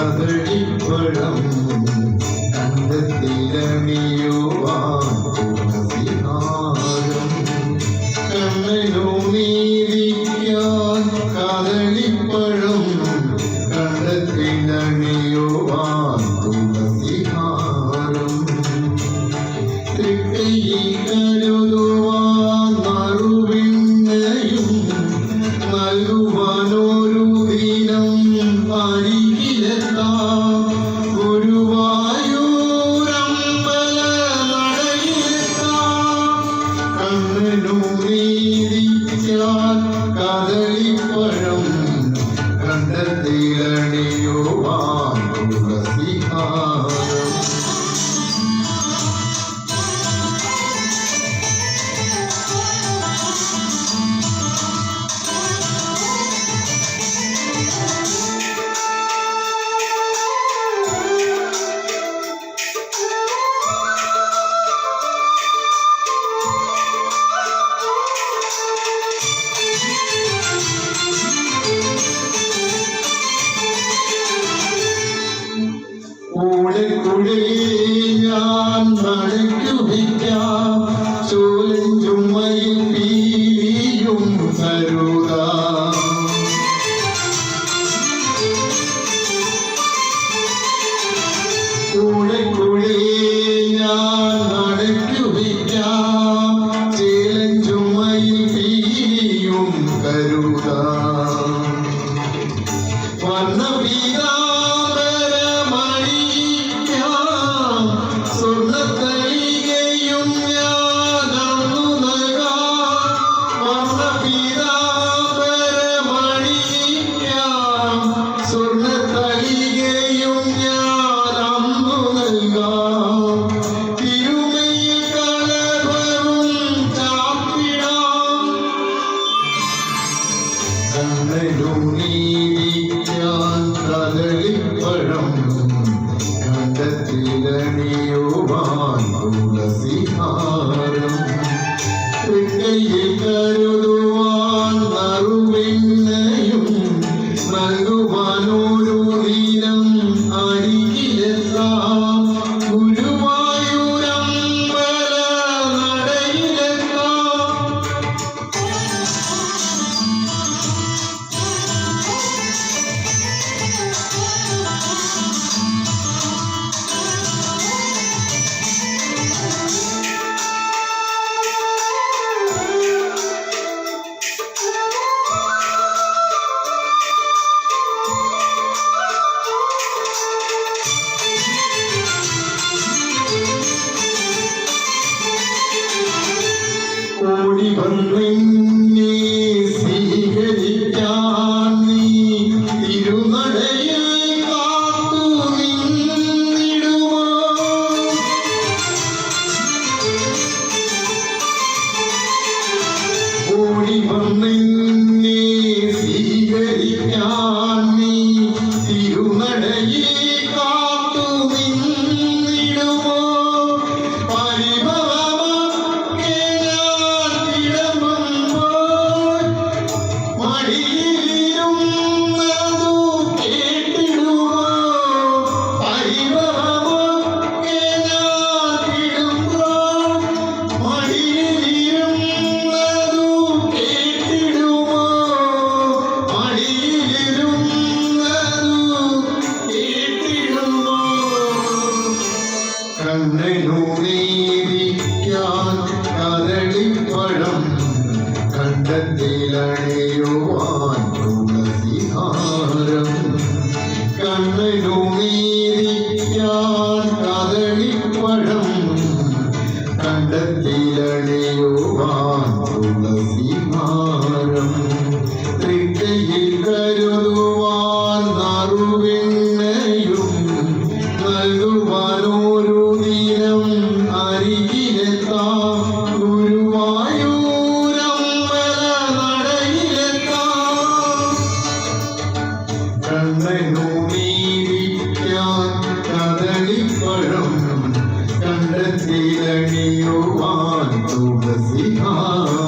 കദളിപ്പഴം കണ്ടെത്തിലണിയുവാൻ തുളസിഹാരം കണ്ണനു നീതിക്കാൻ കദളിപ്പഴം കണ്ടെത്തിലണിയുവാൻ തുളസിഹാരം തൃക്കൈയിൽ കരുതുവാൻ നറുവിണ്ണയും നൽകുവാനൊരു ദിനം അരികിലെത്താം ഗുരുവായൂരമ്പല നടയിലെത്താം കണ്ണനു നീതിക്കാൻ കദളിപ്പഴം കണ്ടെത്തിലണിയുവാൻ തുളസിഹാരം ഞാൻ നടക്കുവിക്കാം ചോലും ചുമ്മയും പീലിയും കരുതാം കൂടെ ഞാൻ നടക്കുവിക്കാം ചേലും ചുമ്മയും പീലിയും കരുതാം വർണ്ണവീരാ കദളിപ്പഴം കണ്ടെത്തിലണിയുവാൻ തുളസിഹാരം തൃക്കൈയിൽ കരുതുവാൻ നറുവിണ്ണയും നൽകുവാനൊരു ദിനം അരികിലെത്താം ഗുരുവായൂരമ്പല നടയിലെത്താം ഓടി വന്നെന്നെ സ്വീകരിക്കാൻ നീ തിരുനടയിൽ കാത്തു നിന്നിടുമോ ഓടി വന്നെന്നെ സ്വീകരിക്കാൻ നീ തിരുനടയിൽ കാത്തു നിന്നിടുമോ കണ്ണനു നീതിക്കാൻ കദളിപ്പഴം കണ്ടെത്തിലണിയുവാൻ തുളസിഹാരം കണ്ണനു നീതിക്കാൻ കദളിപ്പഴം കദളിപ്പഴം കണ്ടത്തിലണിയുവാൻ തുളസിമാരം തൃക്കയിൽ കരുതുവാൻ നറുവെണ്ണയും നൽകുവാനൊരു ദിനം അരികിലെത്താം ഗുരുവായൂരമ്പല നടയിലെത്താം കണ്ണനു നീരിക്കാൻ കദളിപ്പഴം കണ്ടത്തിലണിയുവാൻ തുളസിഹാരം